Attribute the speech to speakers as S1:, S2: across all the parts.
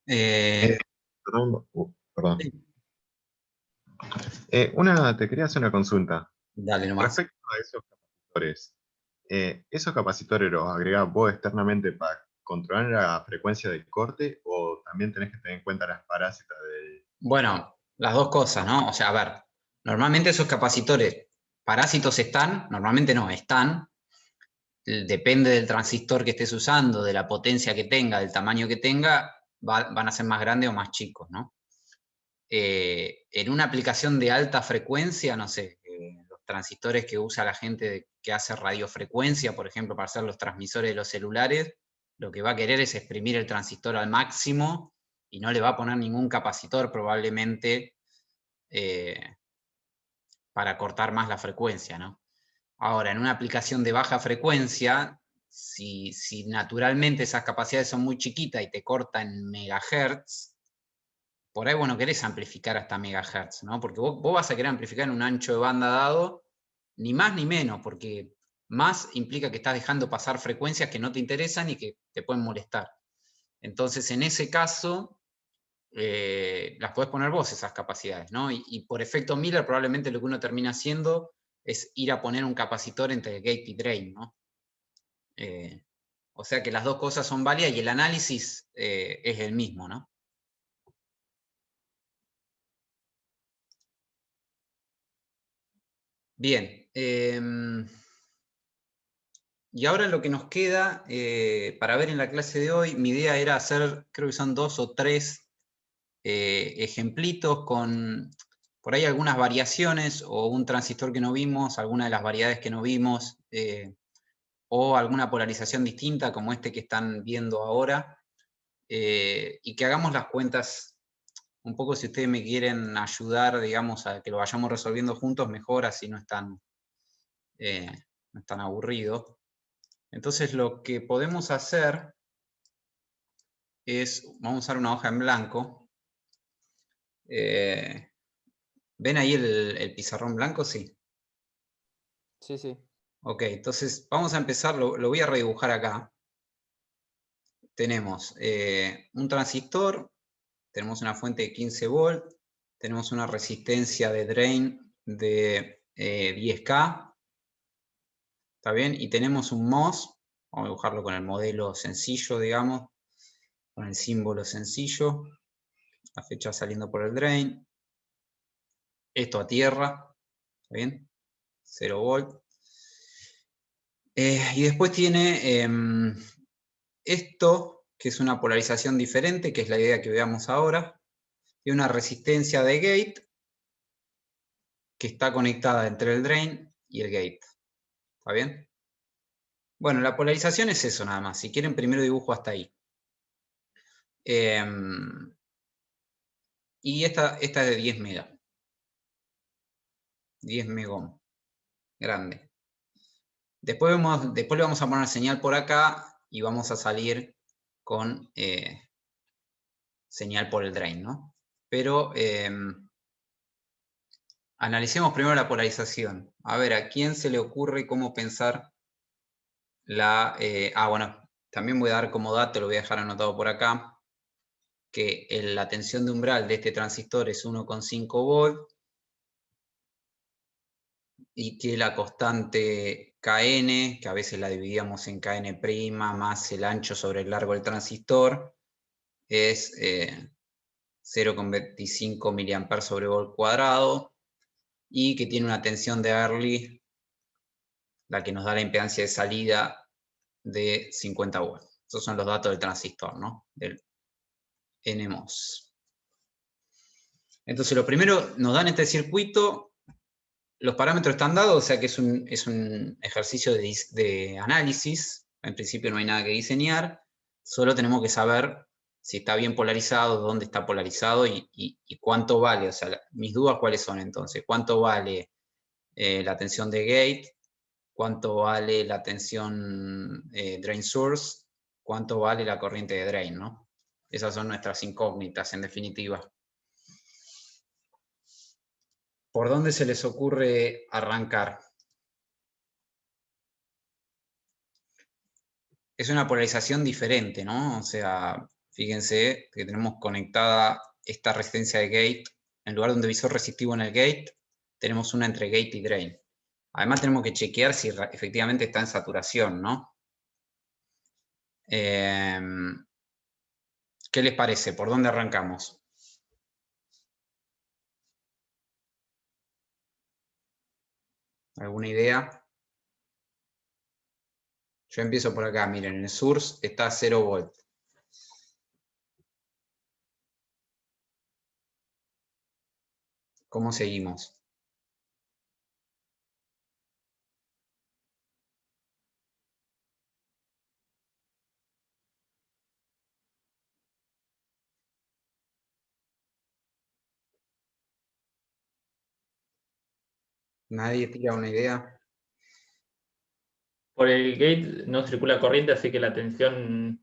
S1: Eh,
S2: Perdón, perdón.
S1: sí,
S2: Te quería hacer una consulta.
S1: dale nomás.
S2: Respecto a esos capacitores, ¿esos capacitores los agregás vos externamente para controlar la frecuencia del corte o también tenés que tener en cuenta las parásitas del...
S1: Bueno, las dos cosas, ¿no? O sea, a ver, normalmente esos capacitores, parásitos están, normalmente no, están, depende del transistor que estés usando, de la potencia que tenga, del tamaño que tenga, van a ser más grandes o más chicos, ¿no? En una aplicación de alta frecuencia, no sé, los transistores que usa la gente que hace radiofrecuencia, por ejemplo, para hacer los transmisores de los celulares, lo que va a querer es exprimir el transistor al máximo y no le va a poner ningún capacitor probablemente eh, para cortar más la frecuencia, ¿no? Ahora, en una aplicación de baja frecuencia, si naturalmente esas capacidades son muy chiquitas y te cortan en megahertz, por ahí vos no querés amplificar hasta megahertz, ¿no? Porque vos vas a querer amplificar en un ancho de banda dado, ni más ni menos, porque más implica que estás dejando pasar frecuencias que no te interesan y que te pueden molestar. Entonces, en ese caso, las podés poner vos esas capacidades, ¿no? Y por efecto Miller, probablemente lo que uno termina haciendo es ir a poner un capacitor entre gate y drain, ¿no? Eh, o sea que las dos cosas son válidas y el análisis es el mismo, ¿no? Bien. Y ahora lo que nos queda para ver en la clase de hoy, mi idea era hacer, creo que son 2 o 3 ejemplitos con por ahí algunas variaciones o un transistor que no vimos, alguna de las variedades que no vimos, o alguna polarización distinta como este que están viendo ahora, y que hagamos las cuentas un poco si ustedes me quieren ayudar, digamos, a que lo vayamos resolviendo juntos, mejor, así eh, no es tan aburrido. Entonces lo que podemos hacer es, vamos a usar una hoja en blanco. Eh, ¿Ven ahí el pizarrón blanco? Sí.
S3: Sí, sí.
S1: Ok, entonces vamos a empezar, lo voy a redibujar acá. Tenemos un transistor, tenemos una fuente de 15 volt, tenemos una resistencia de drain de 10K, ¿está bien? Y tenemos un MOS, vamos a dibujarlo con el modelo sencillo, digamos, con el símbolo sencillo, la fecha saliendo por el drain, esto a tierra, ¿está bien? 0 volt. Y después tiene esto, que es una polarización diferente, que es la idea que veamos ahora, y una resistencia de gate que está conectada entre el drain y el gate. ¿Está bien? Bueno, la polarización es eso nada más. Si quieren, primero dibujo hasta ahí. Y esta es de 10 mega. 10 megohm. Grande. Después le vamos a poner señal por acá y vamos a salir con señal por el drain, ¿no? Pero analicemos primero la polarización. A ver, ¿a quién se le ocurre cómo pensar la... bueno, también voy a dar como dato, lo voy a dejar anotado por acá, que la tensión de umbral de este transistor es 1,5 volt y que la constante Kn, que a veces la dividíamos en Kn' más el ancho sobre el largo del transistor, es 0,25 mA sobre volt cuadrado y que tiene una tensión de Early, la que nos da la impedancia de salida, de 50 volts. Esos son los datos del transistor, ¿no? Del NMOS. Entonces, lo primero, nos dan este circuito, los parámetros están dados, o sea que es un ejercicio de análisis. En principio no hay nada que diseñar, solo tenemos que saber si está bien polarizado, dónde está polarizado y cuánto vale. O sea, mis dudas cuáles son entonces. ¿Cuánto vale la tensión de gate? ¿Cuánto vale la tensión drain source? ¿Cuánto vale la corriente de drain, ¿no? Esas son nuestras incógnitas, en definitiva. ¿Por dónde se les ocurre arrancar? Es una polarización diferente, ¿no? O sea, Fíjense que tenemos conectada esta resistencia de gate. En lugar de un divisor resistivo en el gate, tenemos una entre gate y drain. Además tenemos que chequear si efectivamente está en saturación, ¿no? ¿Qué les parece? ¿Por dónde arrancamos? ¿Alguna idea? Yo empiezo por acá, miren, el source está a 0 volt. ¿Cómo seguimos? ¿Nadie tira una idea?
S4: Por el gate no circula corriente, así que la tensión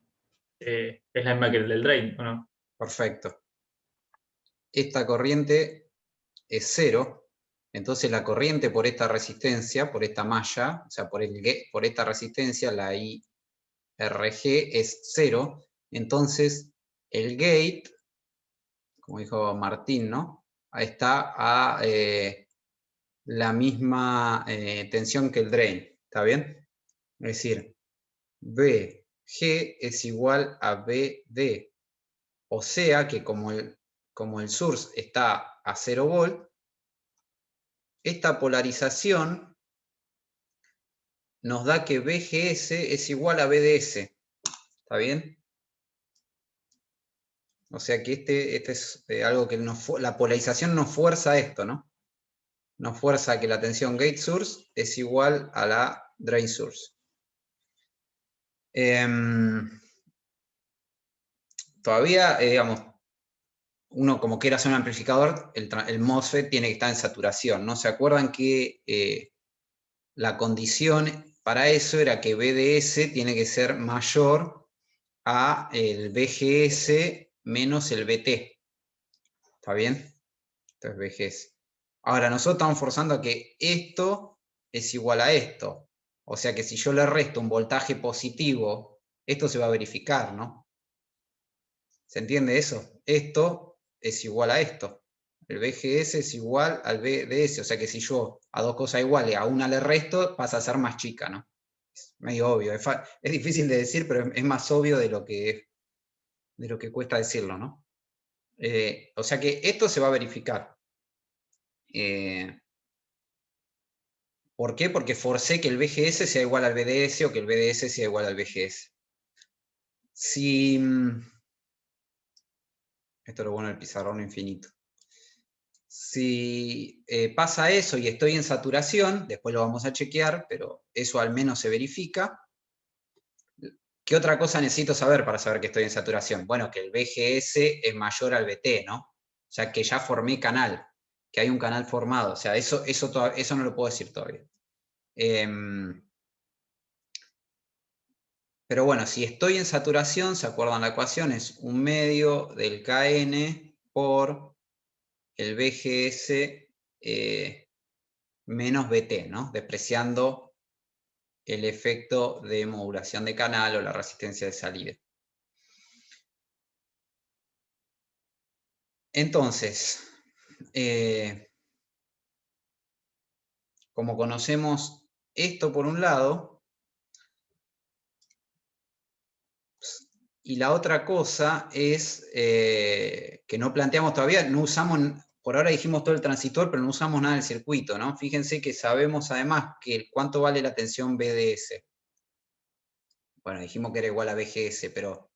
S4: es la misma que el del drain, ¿o no?
S1: Perfecto. Esta corriente es 0, entonces la corriente por esta resistencia, por esta malla, o sea, por esta resistencia, la IRG es 0, entonces el gate, como dijo Martín, ¿no? Está a la misma tensión que el drain, ¿está bien? Es decir, BG es igual a BD, o sea que como el source está a 0 volt, esta polarización nos da que BGS es igual a BDS, ¿está bien? O sea que este es algo que la polarización nos fuerza a esto, ¿no? Nos fuerza a que la tensión gate source es igual a la drain source. Todavía, digamos, uno como quiera hacer un amplificador, el MOSFET tiene que estar en saturación, ¿no? ¿Se acuerdan que la condición para eso era que BDS tiene que ser mayor a el BGS menos el BT? ¿Está bien? Entonces BGS. Ahora, nosotros estamos forzando a que esto es igual a esto. O sea que si yo le resto un voltaje positivo, esto se va a verificar, ¿no? ¿Se entiende eso? Esto es igual a esto. El BGS es igual al BDS. O sea que si yo a dos cosas iguales, a una le resto, pasa a ser más chica, ¿no? Es medio obvio. Es difícil de decir, pero es más obvio de lo que cuesta decirlo, ¿no? O sea que esto se va a verificar. ¿Por qué? Porque forcé que el BGS sea igual al BDS o que el BDS sea igual al BGS. Si... Esto es lo bueno del pizarrón infinito. Si pasa eso y estoy en saturación, después lo vamos a chequear, pero eso al menos se verifica. ¿Qué otra cosa necesito saber para saber que estoy en saturación? Bueno, que el BGS es mayor al BT, ¿no? O sea, que ya formé canal, que hay un canal formado. O sea, eso no lo puedo decir todavía. Pero bueno, si estoy en saturación, ¿se acuerdan la ecuación? Es 1/2 del Kn por el BGS menos BT, ¿no? Despreciando el efecto de modulación de canal o la resistencia de salida. Entonces, como conocemos esto por un lado, y la otra cosa es que no planteamos todavía, no usamos, por ahora dijimos todo el transistor, pero no usamos nada del circuito, ¿no? Fíjense que sabemos además que cuánto vale la tensión BDS. Bueno, dijimos que era igual a BGS, pero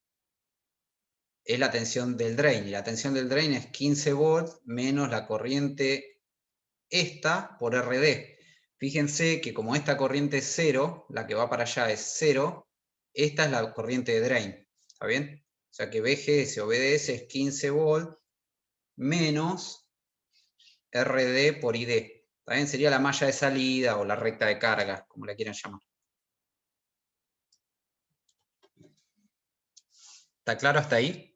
S1: es la tensión del drain, y la tensión del drain es 15 volts menos la corriente esta por RD. Fíjense que como esta corriente es 0, la que va para allá es 0, esta es la corriente de drain, ¿está bien? O sea que BGS o BDS es 15 volts menos RD por ID. También sería la malla de salida o la recta de carga, como la quieran llamar. ¿Está claro hasta ahí?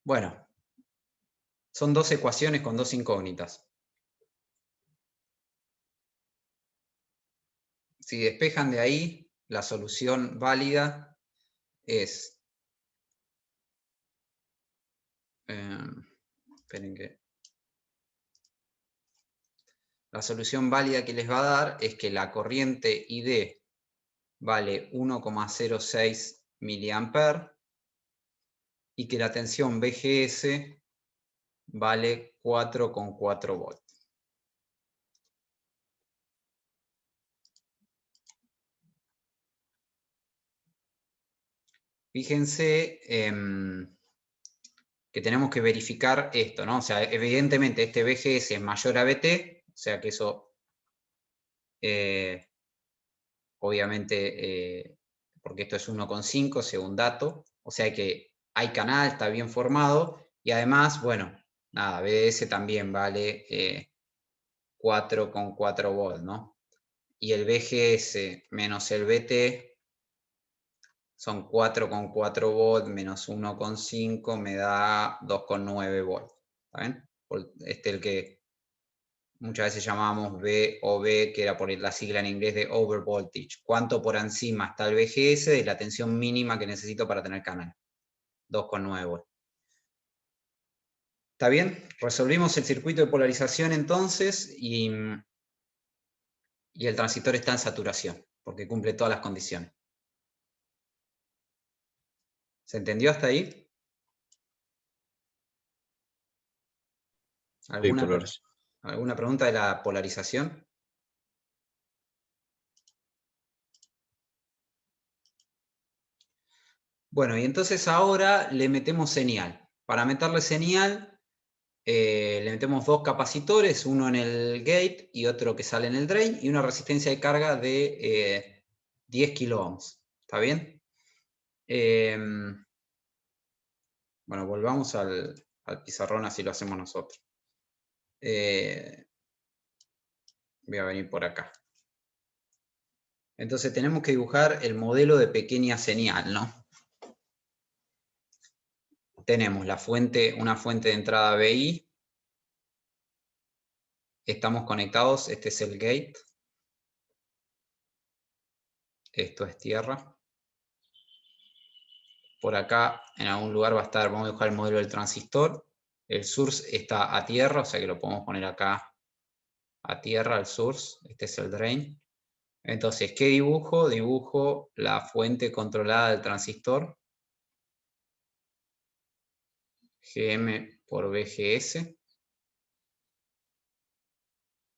S1: Bueno, son dos ecuaciones con dos incógnitas. Si despejan de ahí, la solución válida es... esperen que... La solución válida que les va a dar es que la corriente ID vale 1,06 mA y que la tensión VGS vale 4,4 volts. Fíjense que tenemos que verificar esto, ¿no? O sea, evidentemente este VGS es mayor a VT, o sea que eso obviamente, porque esto es 1,5 según dato, o sea que hay canal, está bien formado, y además, bueno, nada, BDS también vale 4,4 volts, ¿no? Y el VGS menos el VT son 4,4 volts menos 1,5 me da 2,9 volts. ¿Está bien? Este es el que muchas veces llamábamos VOV, que era por la sigla en inglés de over voltage. ¿Cuánto por encima está el VGS de la tensión mínima que necesito para tener canal? 2,9 volts. ¿Está bien? Resolvimos el circuito de polarización entonces y el transistor está en saturación, porque cumple todas las condiciones. ¿Se entendió hasta ahí? ¿Alguna pregunta de la polarización? Bueno, y entonces ahora le metemos señal. Para meterle señal, le metemos dos capacitores, uno en el gate y otro que sale en el drain, y una resistencia de carga de 10 kilo ohms. ¿Está bien? Bueno, volvamos al pizarrón, así lo hacemos nosotros. Voy a venir por acá. Entonces tenemos que dibujar el modelo de pequeña señal, ¿no? Tenemos una fuente de entrada BI. Estamos conectados, este es el gate. Esto es tierra. Por acá en algún lugar va a estar, vamos a dibujar el modelo del transistor. El source está a tierra, o sea que lo podemos poner acá a tierra, el source. Este es el drain. Entonces, ¿qué dibujo? Dibujo la fuente controlada del transistor. GM por VGS.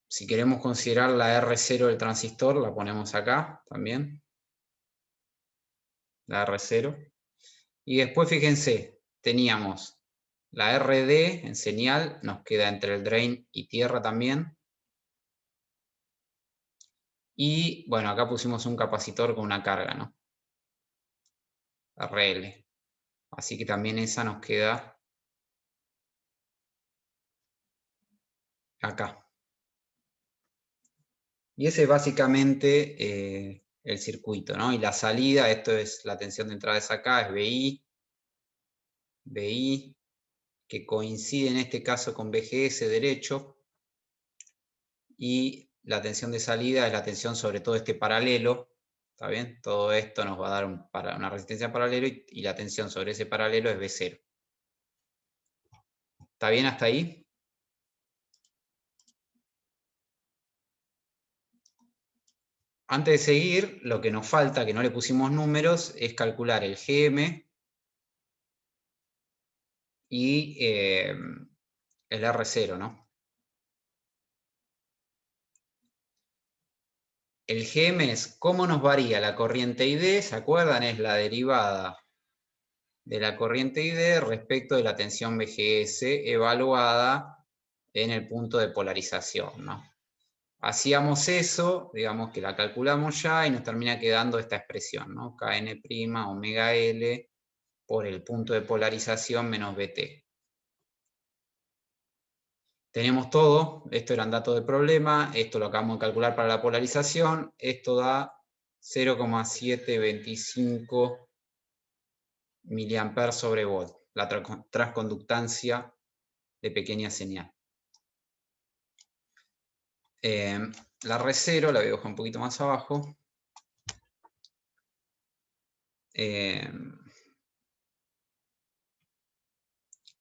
S1: Si queremos considerar la R0 del transistor, la ponemos acá también. La R0. Y después, fíjense, teníamos la RD en señal, nos queda entre el drain y tierra también. Y bueno, acá pusimos un capacitor con una carga, ¿no? RL. Así que también esa nos queda acá. Y ese es básicamente el circuito, ¿no? Y la salida, esto es la tensión de entrada, es acá, es BI, que coincide en este caso con VGS derecho. Y la tensión de salida es la tensión sobre todo este paralelo. ¿Está bien? Todo esto nos va a dar una resistencia paralelo y la tensión sobre ese paralelo es V0. ¿Está bien hasta ahí? Antes de seguir, lo que nos falta, que no le pusimos números, es calcular el GM y el R0, ¿no? El GM es cómo nos varía la corriente ID, ¿se acuerdan? Es la derivada de la corriente ID respecto de la tensión VGS evaluada en el punto de polarización, ¿no? Hacíamos eso, digamos que la calculamos ya y nos termina quedando esta expresión, ¿no? Kn' omega L por el punto de polarización menos BT. Tenemos todo, esto eran datos de problema, esto lo acabamos de calcular para la polarización, esto da 0,725 mA sobre volt, la transconductancia de pequeña señal. La R0 la voy a dejar un poquito más abajo.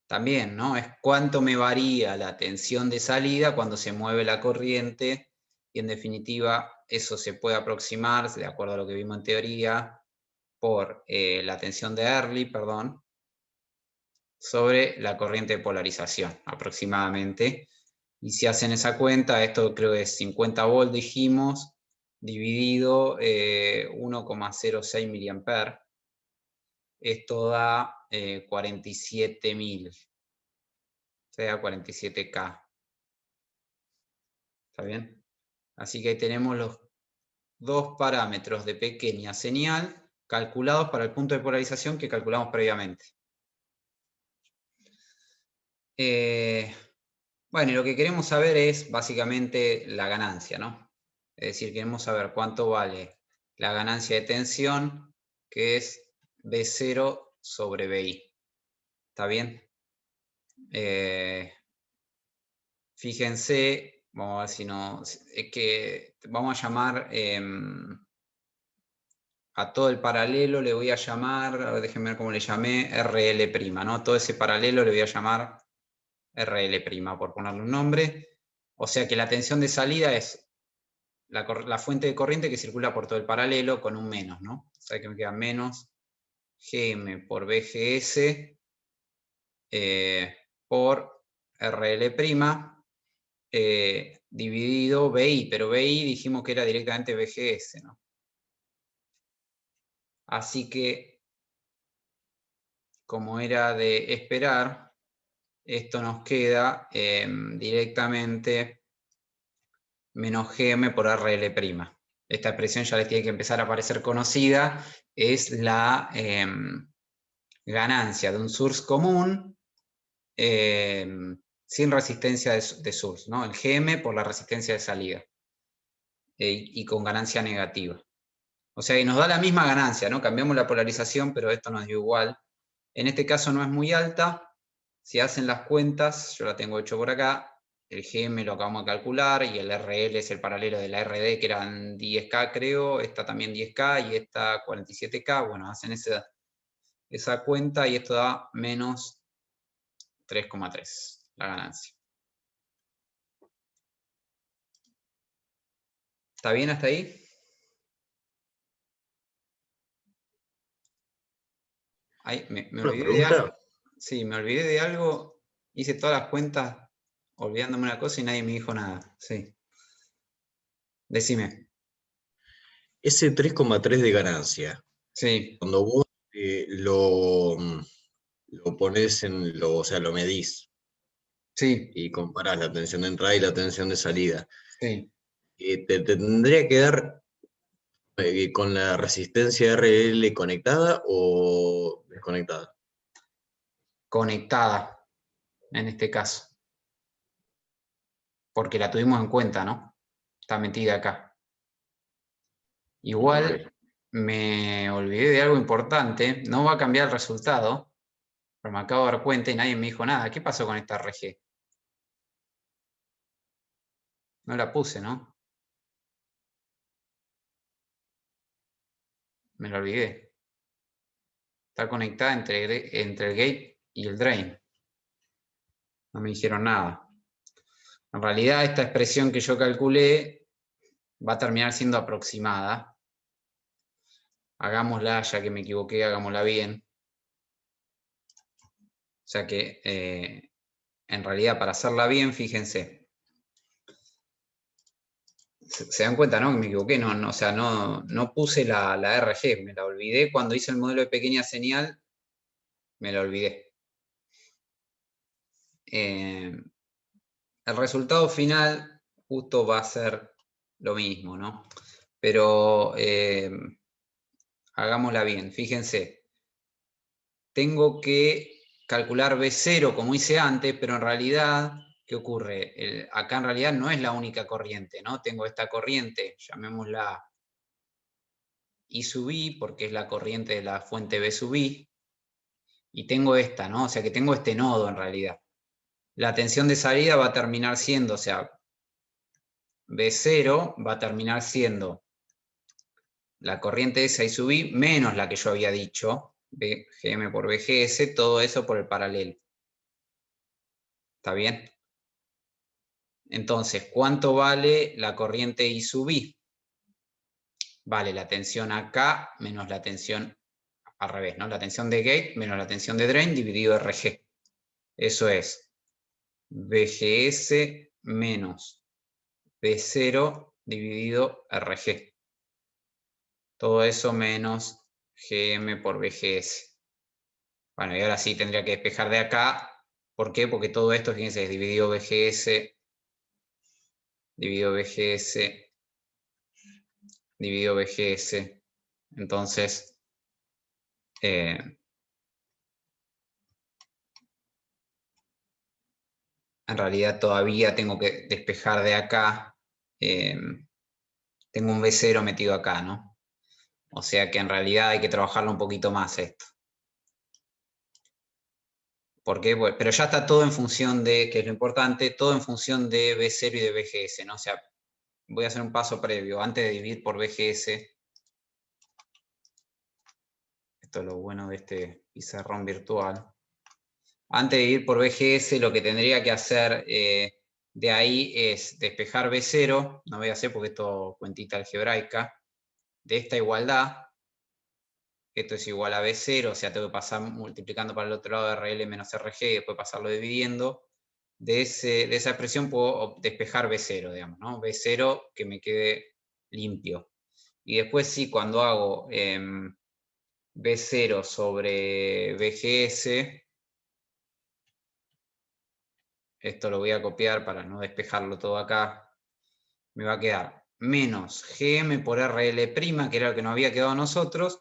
S1: también, ¿no? Es cuánto me varía la tensión de salida cuando se mueve la corriente, y en definitiva eso se puede aproximar, de acuerdo a lo que vimos en teoría, por la tensión de Early, perdón, sobre la corriente de polarización, aproximadamente. Y si hacen esa cuenta, esto creo que es 50 volt, dijimos, dividido 1,06 mA. Esto da 47.000. O sea, 47K. ¿Está bien? Así que ahí tenemos los dos parámetros de pequeña señal calculados para el punto de polarización que calculamos previamente. Bueno, y lo que queremos saber es básicamente la ganancia, ¿no? Es decir, queremos saber cuánto vale la ganancia de tensión, que es B0 sobre BI. ¿Está bien? Fíjense, vamos a ver si no, es que vamos a llamar a todo el paralelo, le voy a llamar, déjenme ver cómo le llamé, RL', ¿no? Todo ese paralelo le voy a llamar RL', por ponerle un nombre. O sea que la tensión de salida es la fuente de corriente que circula por todo el paralelo con un menos, ¿no? O sea que me queda menos Gm por BGS por RL', dividido BI, pero BI dijimos que era directamente BGS, ¿no? Así que, como era de esperar, esto nos queda directamente menos Gm por RL'. Esta expresión ya les tiene que empezar a parecer conocida, es la ganancia de un source común sin resistencia de source, ¿no? El Gm por la resistencia de salida y con ganancia negativa. O sea, y nos da la misma ganancia, ¿no? Cambiamos la polarización, pero esto nos dio igual. En este caso no es muy alta. Si hacen las cuentas, yo la tengo hecho por acá, el Gm lo acabamos de calcular y el RL es el paralelo de la RD, que eran 10K creo, esta también 10K y esta 47K. Bueno, hacen esa cuenta y esto da menos 3,3 la ganancia. ¿Está bien hasta ahí? Ay, me olvidé de algo. Sí, me olvidé de algo. Hice todas las cuentas olvidándome una cosa y nadie me dijo nada. Sí. Decime.
S5: Ese 3,3 de ganancia,
S1: Sí,
S5: cuando vos lo pones o sea, lo medís
S1: sí,
S5: y comparás la tensión de entrada y la tensión de salida,
S1: sí.
S5: te tendría que dar con la resistencia RL conectada o desconectada.
S1: Conectada, en este caso. Porque la tuvimos en cuenta, ¿no? Está metida acá. Igual me olvidé de algo importante. No va a cambiar el resultado, pero me acabo de dar cuenta y nadie me dijo nada. ¿Qué pasó con esta RG? No la puse, ¿no? Me la olvidé. Está conectada entre el gate y el drain. No me dijeron nada. En realidad esta expresión que yo calculé va a terminar siendo aproximada. Hagámosla, ya que me equivoqué, hagámosla bien. O sea que en realidad para hacerla bien, fíjense. Se dan cuenta, ¿no? Que me equivoqué, o sea, no puse la RG, me la olvidé cuando hice el modelo de pequeña señal, me la olvidé. El resultado final justo va a ser lo mismo, ¿no? Pero hagámosla bien, fíjense. Tengo que calcular B0 como hice antes, pero en realidad, ¿qué ocurre? Acá en realidad no es la única corriente, ¿no? Tengo esta corriente, llamémosla I sub I, porque es la corriente de la fuente B sub I, y tengo esta, ¿no? O sea que tengo este nodo en realidad. La tensión de salida va a terminar siendo, o sea, B0 va a terminar siendo la corriente esa I sub I menos la que yo había dicho, BGM por BGS, todo eso por el paralelo. ¿Está bien? Entonces, ¿cuánto vale la corriente I sub I? Vale la tensión acá menos la tensión al revés, ¿no? La tensión de gate menos la tensión de drain dividido RG. Eso es BGS menos B0 dividido RG. Todo eso menos GM por BGS. Bueno, y ahora sí tendría que despejar de acá. ¿Por qué? Porque todo esto, fíjense, es dividido BGS, dividido BGS, dividido BGS. Entonces, en realidad todavía tengo que despejar de acá. Tengo un B0 metido acá, ¿no? O sea que en realidad hay que trabajarlo un poquito más esto. ¿Por qué? Bueno, pero ya está todo en función de, que es lo importante, todo en función de B0 y de BGS, ¿no? O sea, voy a hacer un paso previo. Antes de dividir por BGS, esto es lo bueno de este pizarrón virtual. Antes de dividir por BGS, lo que tendría que hacer de ahí es despejar B0, no voy a hacer porque esto es cuentita algebraica, de esta igualdad, esto es igual a B0, o sea, tengo que pasar multiplicando para el otro lado RL menos RG y después pasarlo dividiendo. De esa expresión puedo despejar B0, digamos, ¿no? B0 que me quede limpio. Y después sí, cuando hago B0 sobre BGS, esto lo voy a copiar para no despejarlo todo acá, me va a quedar menos GM por RL', que era lo que nos había quedado a nosotros,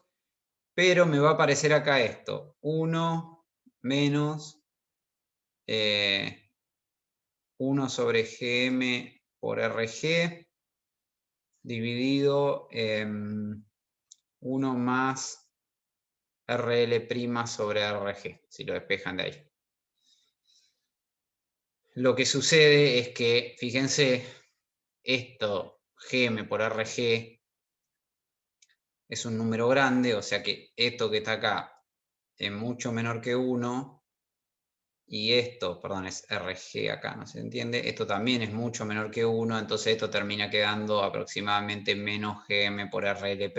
S1: pero me va a aparecer acá esto, 1 menos 1 sobre GM por RG dividido 1 más RL' sobre RG, si lo despejan de ahí. Lo que sucede es que, fíjense, esto GM por RG es un número grande, o sea que esto que está acá es mucho menor que 1, y esto, perdón, es RG acá, no se entiende, esto también es mucho menor que 1, entonces esto termina quedando aproximadamente menos GM por RL',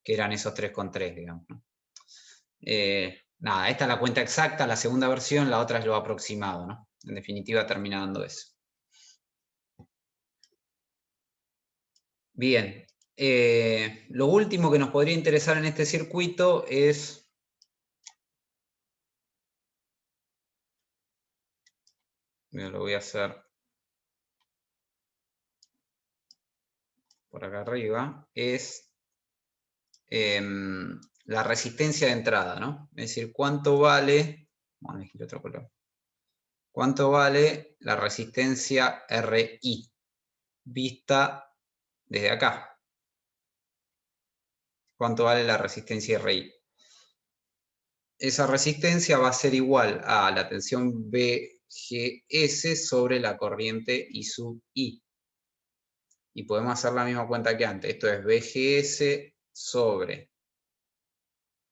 S1: que eran esos 3,3, digamos, ¿no? Nada, esta es la cuenta exacta, la segunda versión, la otra es lo aproximado, ¿no? En definitiva termina dando eso. Bien, lo último que nos podría interesar en este circuito es lo voy a hacer por acá arriba, es la resistencia de entrada, ¿no? Es decir, cuánto vale, vamos a elegir otro color, cuánto vale la resistencia RI vista desde acá. ¿Cuánto vale la resistencia RI? Esa resistencia va a ser igual a la tensión BGS sobre la corriente I sub I. Y podemos hacer la misma cuenta que antes. Esto es BGS sobre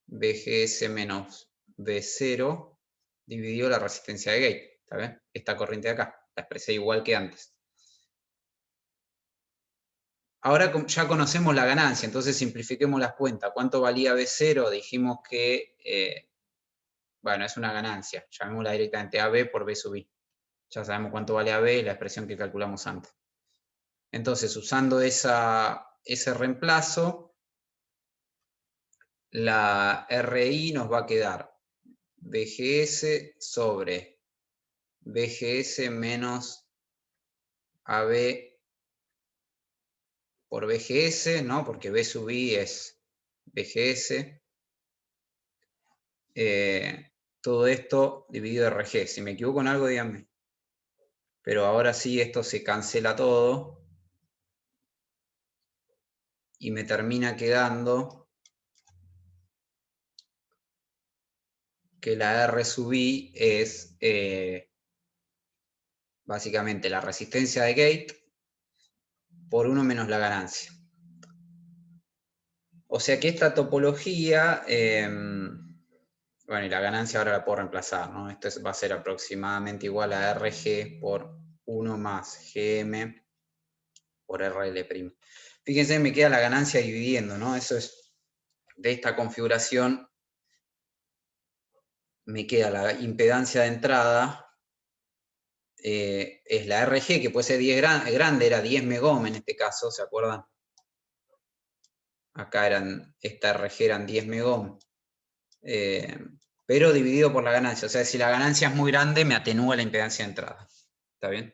S1: BGS menos B0 dividido la resistencia de gate. ¿Está bien? Esta corriente de acá. La expresé igual que antes. Ahora ya conocemos la ganancia, entonces simplifiquemos las cuentas. ¿Cuánto valía B0? Dijimos que, bueno, es una ganancia. Llamémosla directamente AB por B sub I. Ya sabemos cuánto vale AB, la expresión que calculamos antes. Entonces, usando ese reemplazo, la RI nos va a quedar BGS sobre BGS menos AB por BGS, ¿no? Porque B sub I es BGS. Todo esto dividido RG. Si me equivoco en algo, díganme. Pero ahora sí, esto se cancela todo. Y me termina quedando que la R sub I es básicamente la resistencia de gate por 1 menos la ganancia. O sea que esta topología, bueno, y la ganancia ahora la puedo reemplazar, ¿no? Esto va a ser aproximadamente igual a RG por 1 más GM por RL'. Fíjense, me queda la ganancia dividiendo, ¿no? Eso es, de esta configuración, me queda la impedancia de entrada, es la RG, que puede ser 10 grande, era 10 megohm en este caso, ¿se acuerdan? Acá esta RG eran 10 megohm, pero dividido por la ganancia. O sea, si la ganancia es muy grande, me atenúa la impedancia de entrada. ¿Está bien?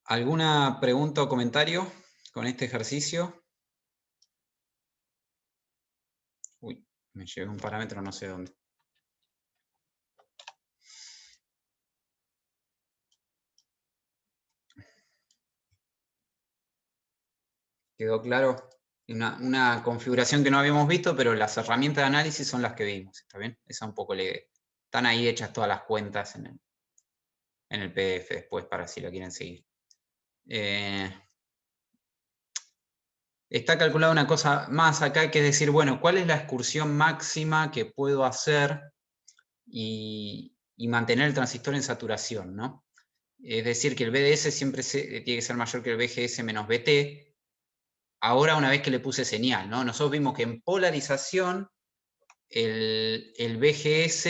S1: ¿Alguna pregunta o comentario con este ejercicio? Uy, me llegó un parámetro no sé dónde. ¿Quedó claro? Una configuración que no habíamos visto, pero las herramientas de análisis son las que vimos. ¿Está bien? Esa un poco están ahí hechas todas las cuentas en el PDF después para si lo quieren seguir. Está calculada una cosa más acá, que es decir, bueno, ¿cuál es la excursión máxima que puedo hacer y mantener el transistor en saturación, ¿no? Es decir, que el BDS siempre tiene que ser mayor que el BGS menos BT. Ahora, una vez que le puse señal, ¿no? Nosotros vimos que en polarización el BGS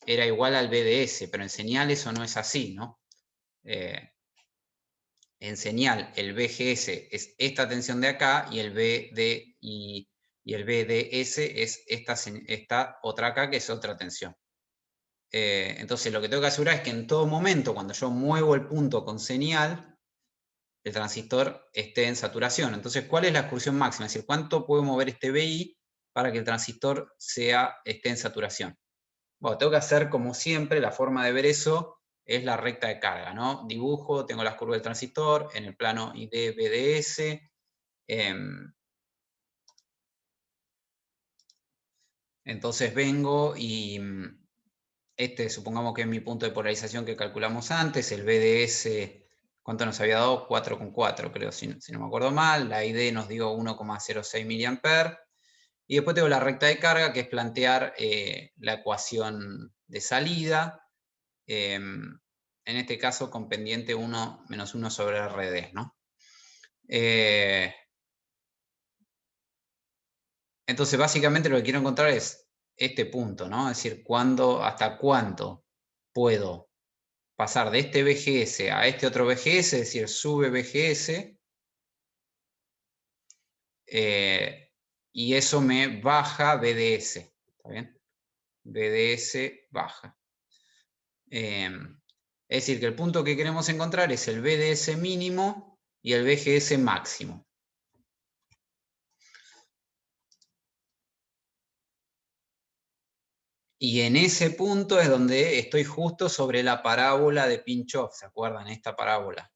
S1: era igual al BDS, pero en señal eso no es así, ¿no? En señal, el BGS es esta tensión de acá y el BDS es esta otra acá, que es otra tensión. Entonces lo que tengo que asegurar es que en todo momento, cuando yo muevo el punto con señal, el transistor esté en saturación. Entonces, ¿cuál es la excursión máxima? Es decir, ¿cuánto puedo mover este BI para que el transistor esté en saturación? Bueno, tengo que hacer como siempre, la forma de ver eso es la recta de carga, ¿no? Dibujo, tengo las curvas del transistor en el plano ID-BDS. Entonces vengo y supongamos que es mi punto de polarización que calculamos antes, el BDS, ¿cuánto nos había dado? 4,4 creo, si no me acuerdo mal. La ID nos dio 1,06 mA. Y después tengo la recta de carga, que es plantear la ecuación de salida. En este caso con pendiente 1 menos 1 sobre RD, ¿no? Entonces básicamente lo que quiero encontrar es este punto, ¿no? Es decir, hasta cuánto puedo pasar de este BGS a este otro BGS, es decir, sube BGS, y eso me baja BDS, ¿está bien? BDS baja. Es decir, que el punto que queremos encontrar es el BDS mínimo y el BGS máximo. Y en ese punto es donde estoy justo sobre la parábola de Pinch-Off, ¿se acuerdan? Esta parábola.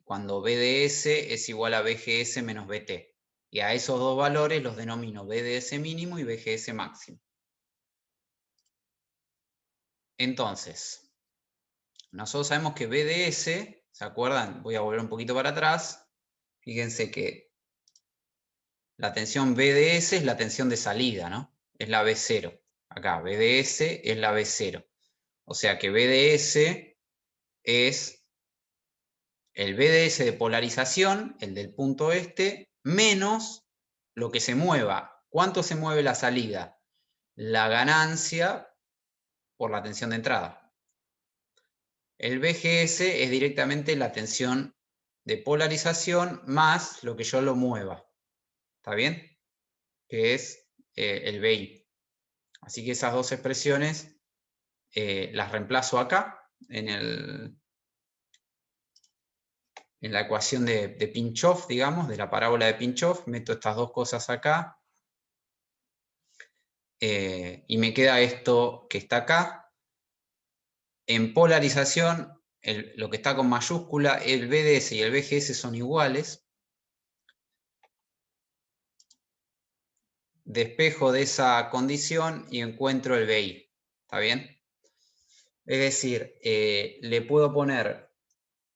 S1: Cuando BDS es igual a BGS menos BT. Y a esos dos valores los denomino BDS mínimo y BGS máximo. Entonces, nosotros sabemos que BDS, ¿se acuerdan? Voy a volver un poquito para atrás. Fíjense que la tensión BDS es la tensión de salida, ¿no? Es la B0. Acá, BDS es la B0. O sea que BDS es el BDS de polarización, el del punto este, menos lo que se mueva. ¿Cuánto se mueve la salida? La ganancia por la tensión de entrada. El BGS es directamente la tensión de polarización más lo que yo lo mueva. ¿Está bien? Que es el BI. Así que esas dos expresiones las reemplazo acá en la ecuación de Pinch-Off, digamos, de la parábola de Pinch-Off. Meto estas dos cosas acá. Y me queda esto que está acá. En polarización, lo que está con mayúscula, el BDS y el BGS son iguales. Despejo de esa condición y encuentro el BI. ¿Está bien? Es decir, le puedo poner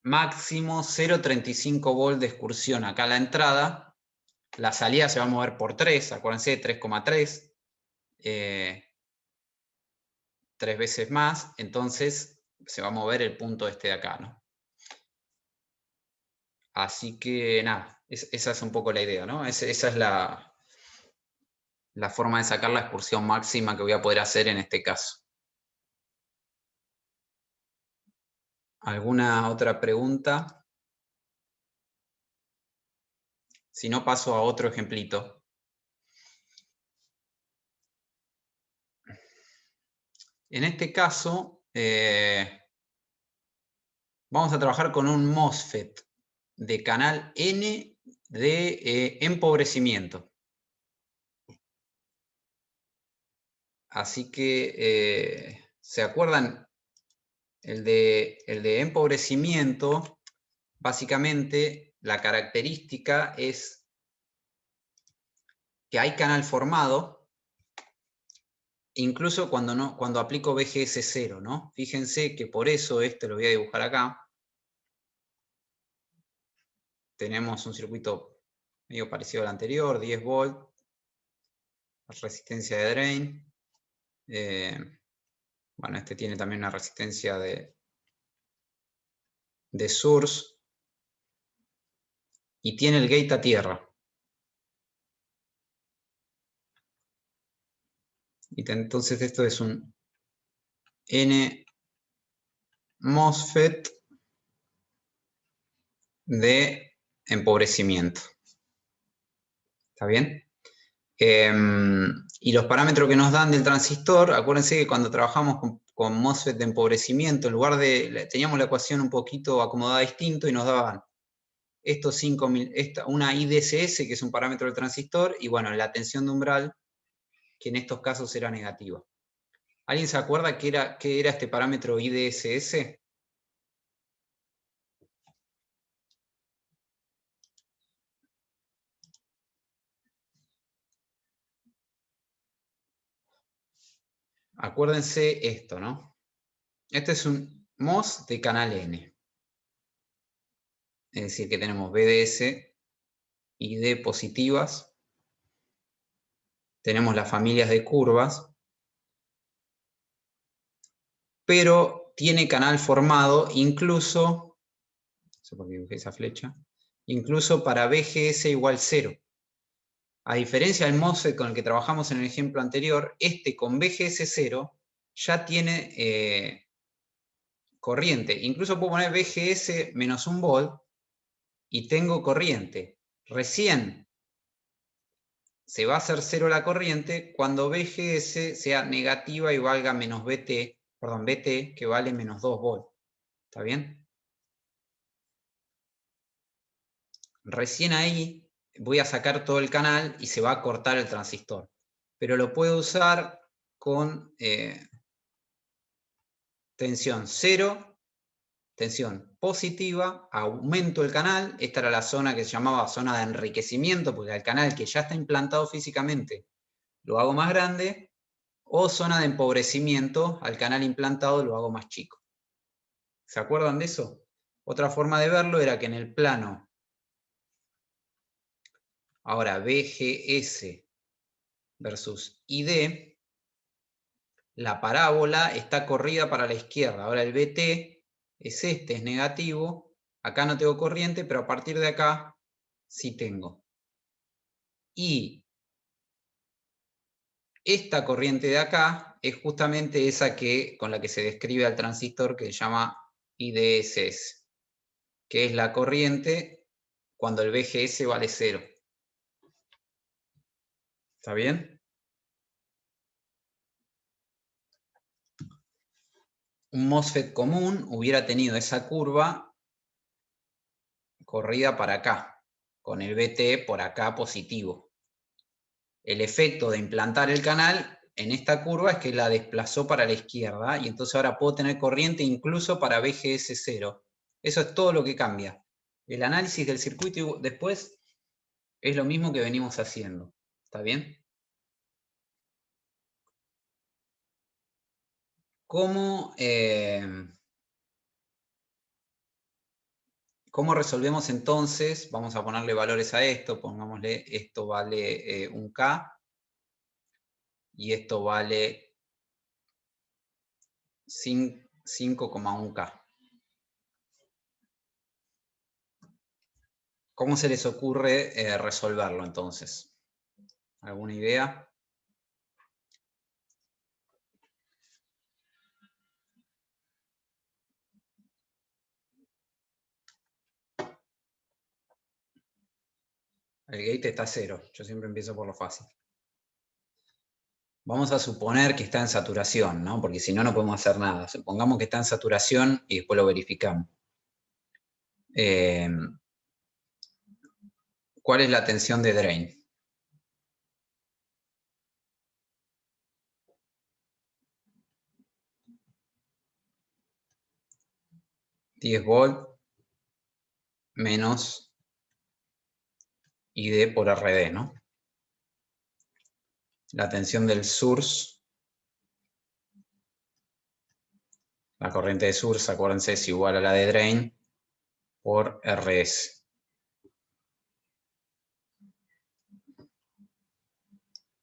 S1: máximo 0,35 volt de excursión acá a la entrada. La salida se va a mover por 3, acuérdense, 3,3. 3 veces más, entonces se va a mover el punto este de acá, ¿no? Así que nada, esa es un poco la idea, ¿no? Esa es la forma de sacar la excursión máxima que voy a poder hacer en este caso. ¿Alguna otra pregunta? Si no, paso a otro ejemplito. En este caso, vamos a trabajar con un MOSFET de canal N de empobrecimiento. Así que, ¿se acuerdan? El de empobrecimiento, básicamente, la característica es que hay canal formado, incluso cuando aplico BGS 0, ¿no? Fíjense que por eso lo voy a dibujar acá. Tenemos un circuito medio parecido al anterior, 10 volt, resistencia de drain. Bueno, este tiene también una resistencia de source. Y tiene el gate a tierra. Y entonces esto es un N MOSFET de empobrecimiento. ¿Está bien? Y los parámetros que nos dan del transistor, acuérdense que cuando trabajamos con MOSFET de empobrecimiento, en lugar de, teníamos la ecuación un poquito acomodada distinto y nos daban estos 5.000, una IDSS, que es un parámetro del transistor, y bueno, la tensión de umbral, que en estos casos era negativa. ¿Alguien se acuerda qué era este parámetro IDSS? Acuérdense esto, ¿no? Este es un MOS de canal N. Es decir, que tenemos BDS y D positivas. Tenemos las familias de curvas. Pero tiene canal formado incluso, no sé por qué dibujé esa flecha, incluso para BGS igual 0. A diferencia del MOSFET con el que trabajamos en el ejemplo anterior, este con BGS 0 ya tiene corriente. Incluso puedo poner BGS menos 1 volt y tengo corriente. Recién se va a hacer 0 la corriente cuando BGS sea negativa y valga menos BT, que vale menos 2 volt. ¿Está bien? Recién ahí voy a sacar todo el canal y se va a cortar el transistor. Pero lo puedo usar con tensión 0, tensión positiva, aumento el canal. Esta era la zona que se llamaba zona de enriquecimiento, porque al canal que ya está implantado físicamente lo hago más grande, o zona de empobrecimiento, al canal implantado lo hago más chico. ¿Se acuerdan de eso? Otra forma de verlo era que en el plano, ahora BGS versus ID, la parábola está corrida para la izquierda. Ahora el BT es es negativo. Acá no tengo corriente, pero a partir de acá sí tengo. Y esta corriente de acá es justamente esa con la que se describe al transistor, que se llama IDSS, que es la corriente cuando el BGS vale 0. ¿Está bien? Un MOSFET común hubiera tenido esa curva corrida para acá, con el BT por acá positivo. El efecto de implantar el canal en esta curva es que la desplazó para la izquierda y entonces ahora puedo tener corriente incluso para BGS 0. Eso es todo lo que cambia. El análisis del circuito después es lo mismo que venimos haciendo. ¿Está bien? ¿Cómo ¿Cómo resolvemos entonces? Vamos a ponerle valores a esto. Pongámosle, esto vale 1K. Y esto vale 5,1K. ¿Cómo se les ocurre resolverlo entonces? ¿Alguna idea? El gate está a 0. Yo siempre empiezo por lo fácil. Vamos a suponer que está en saturación, ¿no? Porque si no, no podemos hacer nada. Supongamos que está en saturación y después lo verificamos. ¿Cuál es la tensión de drain? $10 volt menos ID por RD, ¿no? La tensión del source, la corriente de source, acuérdense, es igual a la de drain por RS.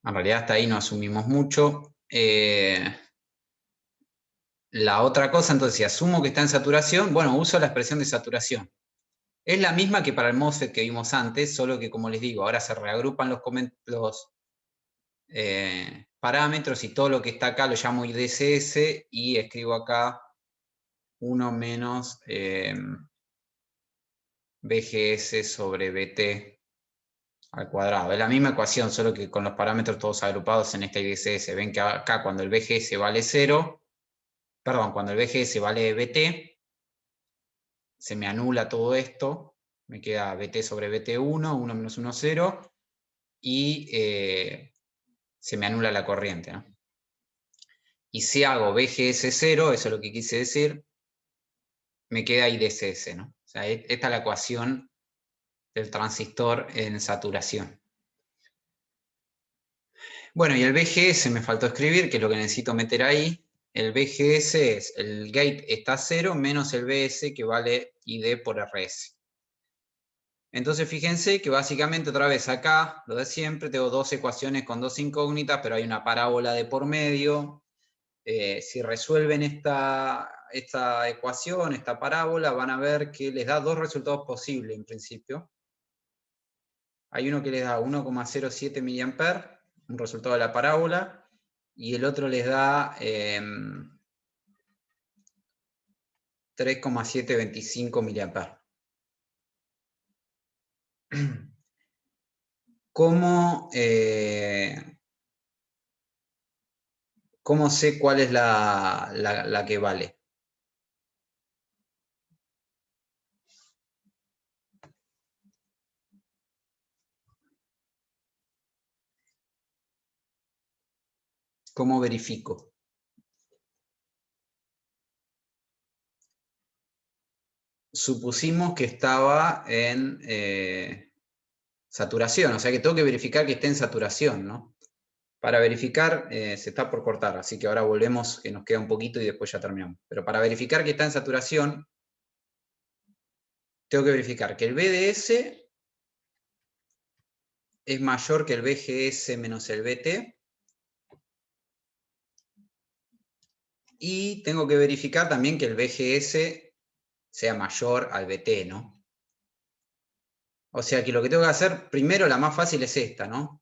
S1: En realidad hasta ahí no asumimos mucho. La otra cosa, entonces, si asumo que está en saturación, bueno, uso la expresión de saturación. Es la misma que para el MOSFET que vimos antes, solo que, como les digo, ahora se reagrupan los parámetros y todo lo que está acá lo llamo IDCS y escribo acá 1 menos BGS sobre BT al cuadrado. Es la misma ecuación, solo que con los parámetros todos agrupados en esta IDCS. Ven que acá cuando el BGS vale 0, perdón, cuando el BGS vale BT, se me anula todo esto, me queda BT sobre BT1, 1 menos 1, 0, y se me anula la corriente, ¿no? Y si hago BGS 0, eso es lo que quise decir, me queda IDCS, ¿no? O sea, esta es la ecuación del transistor en saturación. Bueno, y el BGS me faltó escribir, que es lo que necesito meter ahí. El BGS es, el gate está a 0 menos el BS que vale ID por RS. Entonces fíjense que básicamente otra vez acá, lo de siempre, tengo dos ecuaciones con dos incógnitas, pero hay una parábola de por medio. Si resuelven esta ecuación, esta parábola, van a ver que les da dos resultados posibles en principio. Hay uno que les da 1,07 mA, un resultado de la parábola, y el otro les da 3,725 mA. ¿Cómo sé cuál es la que vale? ¿Cómo verifico? Supusimos que estaba en saturación, o sea que tengo que verificar que esté en saturación, ¿no? Para verificar, se está por cortar, así que ahora volvemos, que nos queda un poquito y después ya terminamos. Pero para verificar que está en saturación, tengo que verificar que el BDS es mayor que el BGS menos el BT. Y tengo que verificar también que el BGS sea mayor al BT, ¿no? O sea que lo que tengo que hacer, primero la más fácil es esta, ¿no?